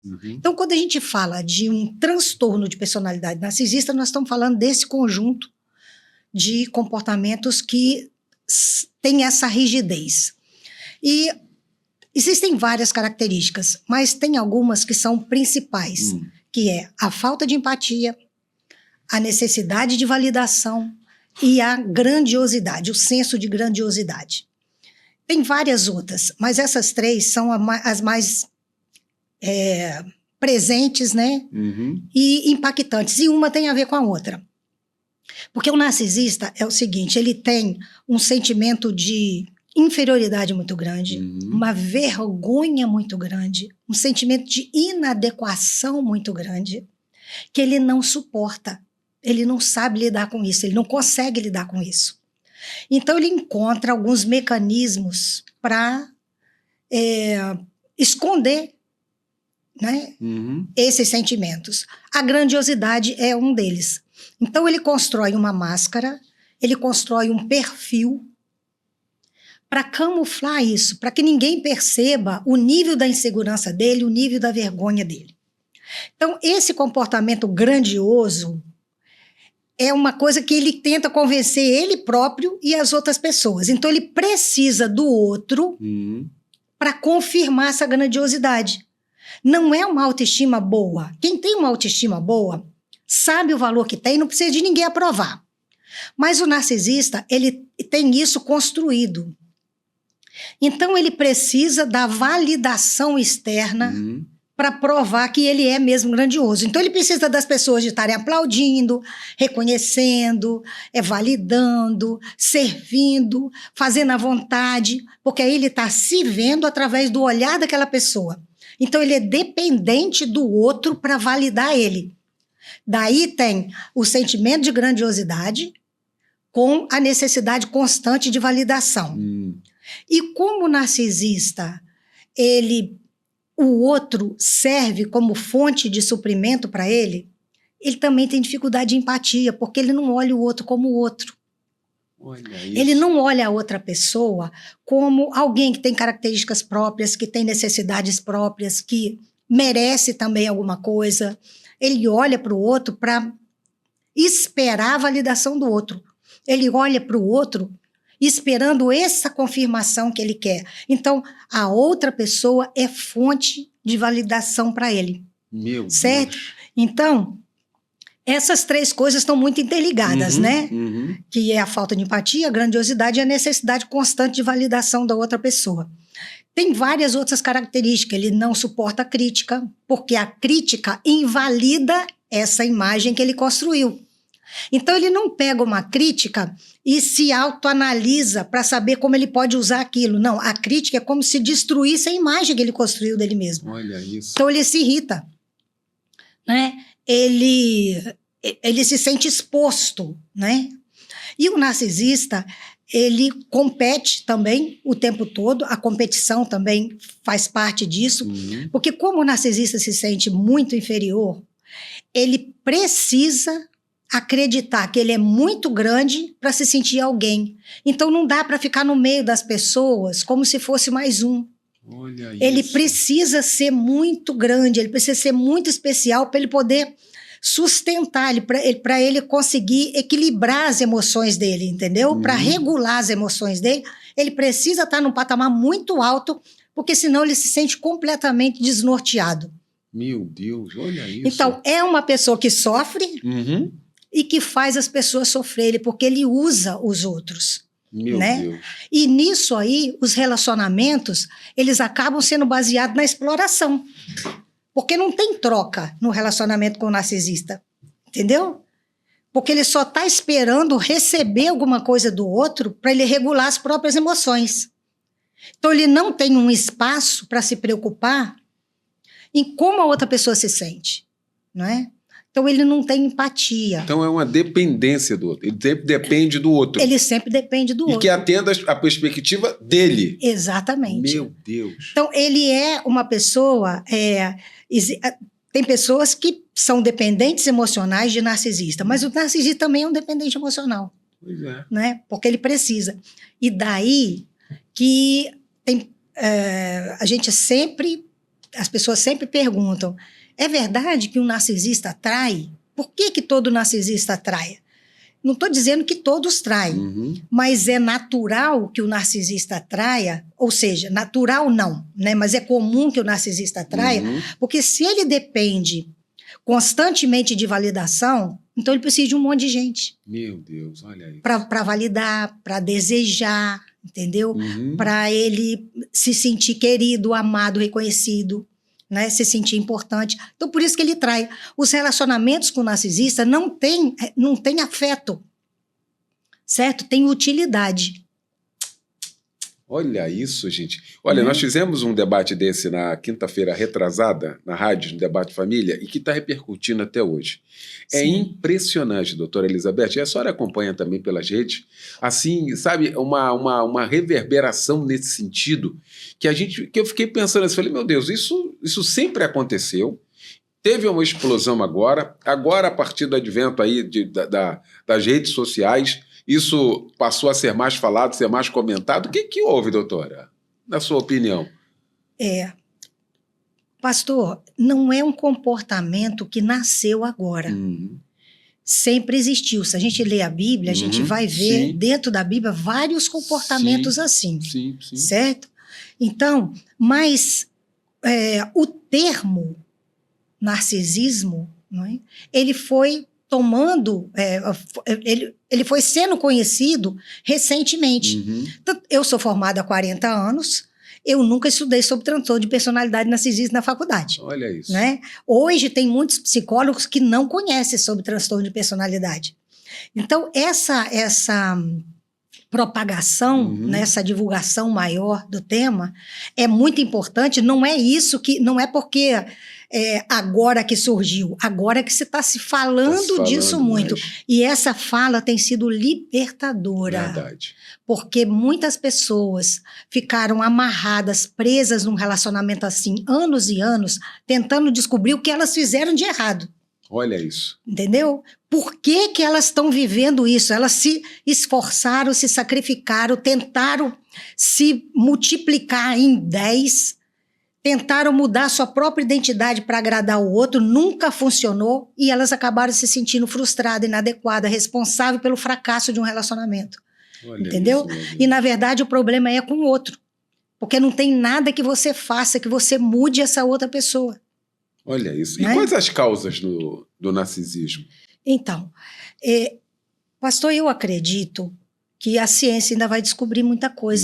Uhum. Então, quando a gente fala de um transtorno de personalidade narcisista, nós estamos falando desse conjunto de comportamentos que têm essa rigidez. E existem várias características, mas tem algumas que são principais, que é a falta de empatia, a necessidade de validação e a grandiosidade, o senso de grandiosidade. Tem várias outras, mas essas três são as mais presentes, né? E impactantes. E uma tem a ver com a outra. Porque o narcisista é o seguinte, ele tem um sentimento de inferioridade muito grande, uma vergonha muito grande, um sentimento de inadequação muito grande, que ele não suporta. Ele não sabe lidar com isso, ele não consegue lidar com isso. Então, ele encontra alguns mecanismos para esconder, né, esses sentimentos. A grandiosidade é um deles. Então, ele constrói uma máscara, ele constrói um perfil para camuflar isso, para que ninguém perceba o nível da insegurança dele, o nível da vergonha dele. Então, esse comportamento grandioso é uma coisa que ele tenta convencer ele próprio e as outras pessoas. Então, ele precisa do outro para confirmar essa grandiosidade. Não é uma autoestima boa. Quem tem uma autoestima boa sabe o valor que tem, não precisa de ninguém aprovar. Mas o narcisista, ele tem isso construído. Então, ele precisa da validação externa para provar que ele é mesmo grandioso. Então, ele precisa das pessoas de estarem aplaudindo, reconhecendo, validando, servindo, fazendo à vontade, porque aí ele está se vendo através do olhar daquela pessoa. Então, ele é dependente do outro para validar ele. Daí tem o sentimento de grandiosidade com a necessidade constante de validação. E como narcisista, o outro serve como fonte de suprimento para ele, ele também tem dificuldade de empatia, porque ele não olha o outro como o outro. Ele não olha a outra pessoa como alguém que tem características próprias, que tem necessidades próprias, que merece também alguma coisa. Ele olha para o outro para esperar a validação do outro. Ele olha para o outro esperando essa confirmação que ele quer. Então, a outra pessoa é fonte de validação para ele. Meu certo? Deus. Então, essas três coisas estão muito interligadas, né? Que é a falta de empatia, a grandiosidade e a necessidade constante de validação da outra pessoa. Tem várias outras características. Ele não suporta a crítica, porque a crítica invalida essa imagem que ele construiu. Então, ele não pega uma crítica e se autoanalisa para saber como ele pode usar aquilo. Não, a crítica é como se destruísse a imagem que ele construiu dele mesmo. Olha isso. Então, ele se irrita, né? Ele se sente exposto, né? E o narcisista, ele compete também o tempo todo, a competição também faz parte disso, porque como o narcisista se sente muito inferior, ele precisa acreditar que ele é muito grande para se sentir alguém. Então não dá para ficar no meio das pessoas como se fosse mais um. Olha ele isso. precisa ser muito grande, ele precisa ser muito especial para ele poder sustentar, para ele conseguir equilibrar as emoções dele, entendeu? Para regular as emoções dele, ele precisa estar num patamar muito alto, porque senão ele se sente completamente desnorteado. Meu Deus, olha isso. Então, é uma pessoa que sofre e que faz as pessoas sofrerem, porque ele usa os outros. Meu né? Deus. E nisso aí, os relacionamentos, eles acabam sendo baseados na exploração. Porque não tem troca no relacionamento com o narcisista, entendeu? Porque ele só está esperando receber alguma coisa do outro para ele regular as próprias emoções. Então, ele não tem um espaço para se preocupar em como a outra pessoa se sente, não é? Então, ele não tem empatia. Então, é uma dependência do outro. Ele sempre depende do outro. Ele sempre depende do outro. E que atenda a perspectiva dele. Exatamente. Meu Deus. Então, ele é uma pessoa... tem pessoas que são dependentes emocionais de narcisista, mas o narcisista também é um dependente emocional. Pois é. Né? Porque ele precisa. E daí que a gente sempre as pessoas sempre perguntam, é verdade que um narcisista atrai? Por que todo narcisista atrai? Não estou dizendo que todos traem, mas é natural que o narcisista atraia, ou seja, natural não, né? Mas é comum que o narcisista atraia, porque se ele depende constantemente de validação, então ele precisa de um monte de gente. Meu Deus, olha isso. Para validar, para desejar, entendeu? Para ele se sentir querido, amado, reconhecido, né? Se sentir importante. Então, por isso que ele trai. Os relacionamentos com o narcisista não tem afeto, certo? Tem utilidade. Olha isso, gente. Olha, nós fizemos um debate desse na quinta-feira retrasada, na rádio, no Debate Família, e que está repercutindo até hoje. É impressionante, doutora Elizabeth, e a senhora acompanha também pelas redes, assim, sabe, uma reverberação nesse sentido, que eu fiquei pensando assim, falei, meu Deus, isso sempre aconteceu, teve uma explosão agora a partir do advento aí das redes sociais, isso passou a ser mais falado, ser mais comentado. O que houve, doutora, na sua opinião? Pastor, não é um comportamento que nasceu agora. Sempre existiu. Se a gente lê a Bíblia, a gente vai ver dentro da Bíblia vários comportamentos assim, certo? Então, mas o termo narcisismo, não é? Ele foi tomando, ele foi sendo conhecido recentemente. Então, eu sou formada há 40 anos, eu nunca estudei sobre transtorno de personalidade narcisista na faculdade. Olha isso. Né? Hoje tem muitos psicólogos que não conhecem sobre transtorno de personalidade. Então, essa propagação, essa divulgação maior do tema é muito importante. Não é porque agora que surgiu, agora que se está se falando disso muito. E essa fala tem sido libertadora. Verdade. Porque muitas pessoas ficaram amarradas, presas num relacionamento assim, anos e anos, tentando descobrir o que elas fizeram de errado. Olha isso. Entendeu? Por que elas estão vivendo isso? Elas se esforçaram, se sacrificaram, tentaram se multiplicar em 10, tentaram mudar sua própria identidade para agradar o outro, nunca funcionou e elas acabaram se sentindo frustradas, inadequadas, responsáveis pelo fracasso de um relacionamento. Olha, entendeu? Isso, e, na verdade, o problema é com o outro. Porque não tem nada que você faça, que você mude essa outra pessoa. Olha isso. E quais as causas do narcisismo? Então, pastor, eu acredito que a ciência ainda vai descobrir muita coisa.